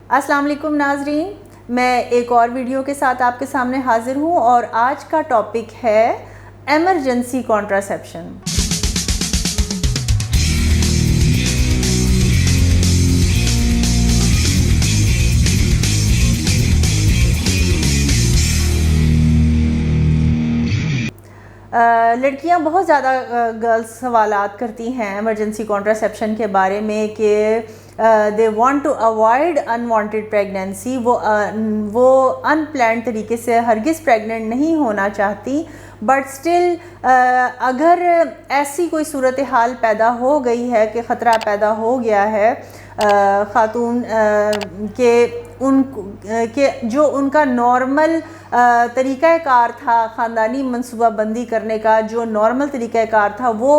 अस्सलाम वालेकुम नाजरीन, मैं एक और वीडियो के साथ आपके सामने हाजिर हूँ और आज का टॉपिक है एमरजेंसी कॉन्ट्रासेप्शन। लड़कियां बहुत ज़्यादा गर्ल्स सवालात करती हैं एमरजेंसी कॉन्ट्रासेप्शन के बारे में कि they want to avoid unwanted pregnancy. वो अनप्लान्ड तरीके से हरगिज़ प्रेग्नेंट नहीं होना चाहती, बट स्टिल अगर ऐसी कोई सूरत हाल पैदा हो गई है कि ख़तरा पैदा हो गया है ख़ातून के जो उनका नॉर्मल तरीक़ाकार था, ख़ानदानी मनसूबाबंदी करने का जो नॉर्मल तरीक़ाकार था वो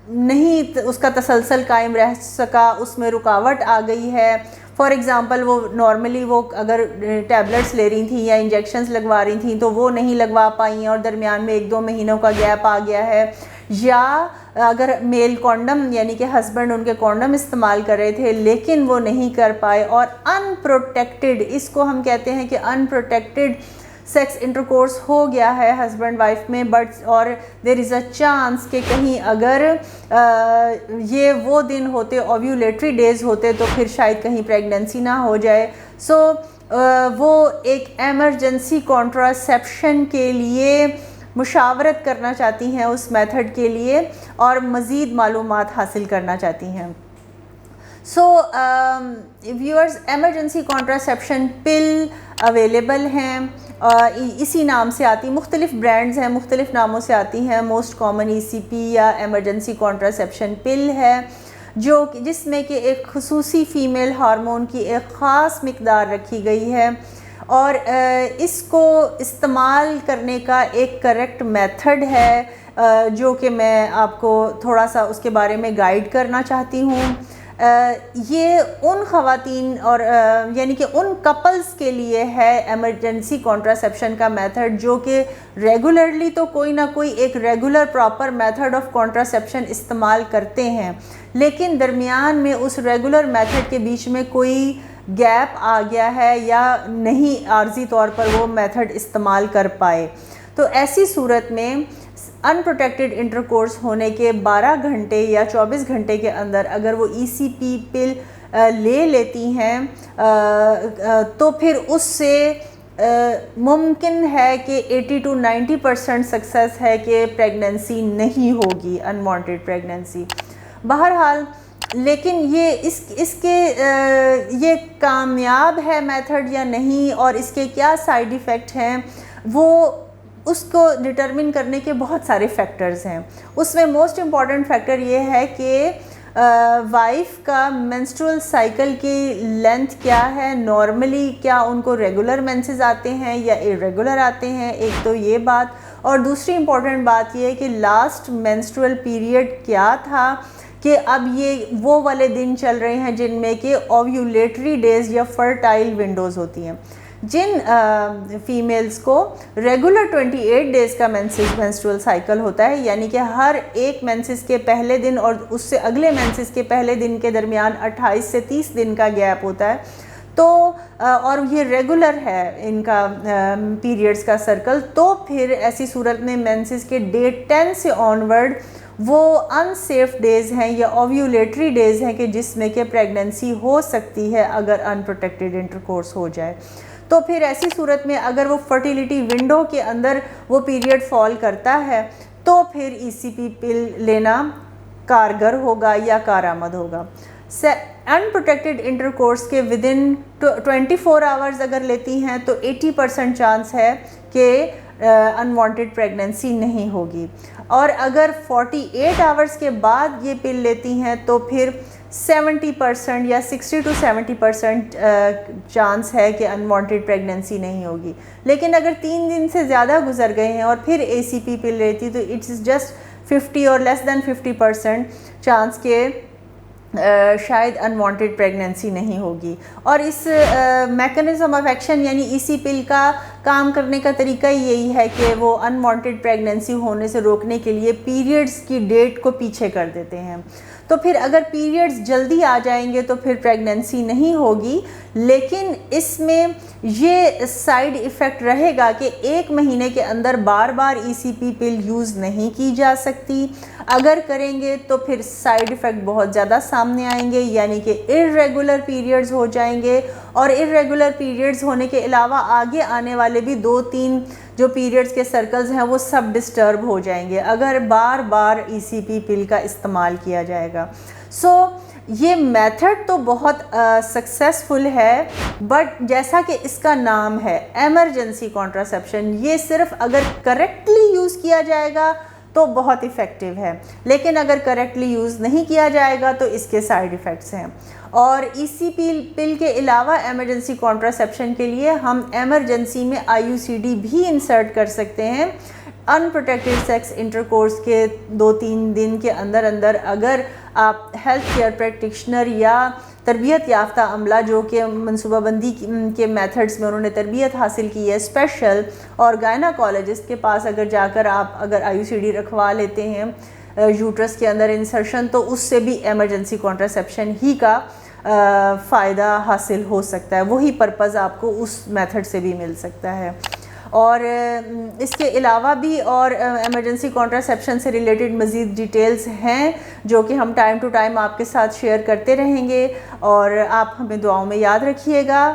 नहीं उसका तसलसल कायम रह सका, उसमें रुकावट आ गई है। फॉर एग्ज़ाम्पल वो नॉर्मली वो अगर टैबलेट्स ले रही थी या इंजेक्शंस लगवा रही थी तो वो नहीं लगवा पाई और दरमियान में 1-2 महीनों का गैप आ गया है, या अगर मेल कॉन्डम यानी कि हस्बैंड उनके कॉन्डम इस्तेमाल कर रहे थे लेकिन वो नहीं कर पाए और अनप्रोटेक्टेड, इसको हम कहते हैं कि अनप्रोटेक्टेड सेक्स इंटरकोर्स हो गया है हस्बैंड वाइफ में, बट और देर इज़ अ चांस कि कहीं अगर ये वो दिन होते ओव्यूलेटरी डेज़ होते तो फिर शायद कहीं प्रेगनेंसी ना हो जाए। सो वो एक एमरजेंसी कॉन्ट्रासेप्शन के लिए मुशावरत करना चाहती हैं उस मेथड के लिए और मज़ीद मालूमात हासिल करना चाहती हैं। सो व्यूअर्स, एमरजेंसी कॉन्ट्रासेप्शन पिल अवेलेबल हैं, इसी नाम से आती, मुख्तलिफ़ ब्रांड्स हैं, मुख्तलिफ़ नामों से आती हैं। मोस्ट कॉमन ECP या एमरजेंसी कॉन्ट्रासेप्शन पिल है जो जिसमें कि एक खुसूसी फ़ीमेल हार्मोन की एक ख़ास मिकदार रखी गई है और इसको इस्तेमाल करने का एक करेक्ट मेथड है जो कि मैं आपको थोड़ा सा उसके बारे में गाइड करना चाहती हूँ। ये उन ख़वातीन और यानी कि उन कपल्स के लिए है एमरजेंसी कॉन्ट्रासेप्शन का मेथड जो कि रेगुलरली तो कोई ना कोई एक regular proper method of contraception इस्तेमाल करते हैं, लेकिन दरमियान में उस रेगुलर मेथड के बीच में कोई गैप आ गया है या नहीं आर्जी तौर पर वो मेथड इस्तेमाल कर पाए, तो ऐसी सूरत में अनप्रोटेक्टेड इंटरकोर्स होने के 12 घंटे या 24 घंटे के अंदर अगर वो ECP पिल ले लेती हैं तो फिर उससे मुमकिन है कि 80 to 90% सक्सेस है कि प्रेगनेंसी नहीं होगी, अनवांटेड प्रेगनेंसी। बहरहाल लेकिन ये इसके ये कामयाब है मेथड या नहीं और इसके क्या साइड इफ़ेक्ट हैं वो उसको डिटरमिन करने के बहुत सारे फैक्टर्स हैं। उसमें मोस्ट इम्पॉर्टेंट फैक्टर ये है कि वाइफ का मेंस्ट्रुअल साइकिल की लेंथ क्या है, नॉर्मली क्या उनको रेगुलर मेंसेस आते हैं या इरेगुलर आते हैं, एक तो ये बात, और दूसरी इम्पॉर्टेंट बात ये है कि लास्ट मेंस्ट्रुअल पीरियड क्या था, कि अब ये वो वाले दिन चल रहे हैं जिनमें कि ओव्यूलेटरी डेज़ या फर्टाइल विंडोज़ होती हैं। जिन फीमेल्स को रेगुलर 28 डेज़ का मेंस्ट्रुअल साइकिल होता है, यानी कि हर एक मेंसेस के पहले दिन और उससे अगले मेंसेस के पहले दिन के दरमियान 28 से 30 दिन का गैप होता है, तो और ये रेगुलर है इनका पीरियड्स का सर्कल, तो फिर ऐसी सूरत में मेंसेस के डे 10 से ऑनवर्ड वो अनसेफ डेज़ हैं या ओव्यूलेटरी डेज़ हैं कि जिसमें कि प्रेगनेंसी हो सकती है अगर अनप्रोटेक्टेड इंटरकोर्स हो जाए। तो फिर ऐसी सूरत में अगर वो फर्टिलिटी विंडो के अंदर वो पीरियड फॉल करता है तो फिर ECP पिल लेना कारगर होगा या कारआमद होगा। अनप्रोटेक्टेड इंटरकोर्स के विदिन 24 आवर्स अगर लेती हैं तो 80% चांस है कि अनवांटेड प्रेगनेंसी नहीं होगी, और अगर 48 आवर्स के बाद ये पिल लेती हैं तो फिर 70% या 60 to 70% चांस है कि अनवांटेड प्रेगनेंसी नहीं होगी। लेकिन अगर 3 दिन से ज़्यादा गुजर गए हैं और फिर ECP पिल लेती तो इट्स जस्ट 50 और लेस दैन 50% चांस के शायद अनवांटेड प्रेगनेंसी नहीं होगी। और इस मैकेनिज़्म ऑफ एक्शन यानी EC पिल का काम करने का तरीका यही है कि वो अनवांटेड प्रेगनेंसी होने से रोकने के लिए पीरियड्स की डेट को पीछे कर देते हैं। तो फिर अगर पीरियड्स जल्दी आ जाएंगे तो फिर प्रेगनेंसी नहीं होगी, लेकिन इसमें ये साइड इफ़ेक्ट रहेगा कि 1 महीने के अंदर बार बार ECP पिल यूज़ नहीं की जा सकती। अगर करेंगे तो फिर साइड इफ़ेक्ट बहुत ज़्यादा सामने आएंगे, यानी कि इर्रेगुलर पीरियड्स हो जाएंगे, और इर्रेगुलर पीरियड्स होने के अलावा आगे आने वाले भी 2-3 जो पीरियड्स के सर्कल्स हैं वो सब डिस्टर्ब हो जाएंगे अगर बार बार ECP पिल का इस्तेमाल किया जाएगा। ये मेथड तो बहुत सक्सेसफुल है, बट जैसा कि इसका नाम है एमरजेंसी कॉन्ट्रासेप्शन, ये सिर्फ अगर करेक्टली यूज़ किया जाएगा तो बहुत इफ़ेक्टिव है, लेकिन अगर करेक्टली यूज़ नहीं किया जाएगा तो इसके साइड इफ़ेक्ट्स हैं। और ECP पिल के अलावा एमरजेंसी कॉन्ट्रासेप्शन के लिए हम एमरजेंसी में IUCD भी इंसर्ट कर सकते हैं। अनप्रोटेक्टेड सेक्स इंटरकोर्स के 2-3 दिन के अंदर अंदर अगर आप हेल्थ केयर प्रैक्टिशनर या तरबियत याफ्ता अमला जो कि मनसूबाबंदी के मेथड्स में उन्होंने तरबियत हासिल की है स्पेशल, और गायनाकोलॉजिस्ट के पास अगर जाकर आप अगर IUCD रखवा लेते हैं यूट्रस के अंदर इंसर्शन, तो उससे भी एमरजेंसी कॉन्ट्रासेप्शन ही का फ़ायदा हासिल हो सकता है, वही पर्पज़ आपको उस मेथड से भी मिल सकता है। और इसके अलावा भी और एमरजेंसी कॉन्ट्रासेप्शन से रिलेटेड मज़ीद डिटेल्स हैं जो कि हम टाइम टू टाइम आपके साथ शेयर करते रहेंगे, और आप हमें दुआओं में याद रखिएगा।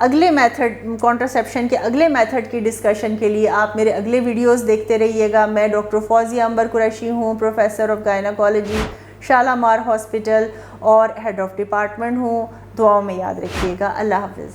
अगले मेथड कॉन्ट्रासेप्शन के अगले मेथड की डिस्कशन के लिए आप मेरे अगले वीडियोस देखते रहिएगा। मैं डॉक्टर फौजिया अंबर कुरैशी हूँ, professor of gynaecology, Shalamar hospital और हेड ऑफ़ डिपार्टमेंट हूँ। दुआओं में याद रखिएगा। अल्लाह हाफ़िज़।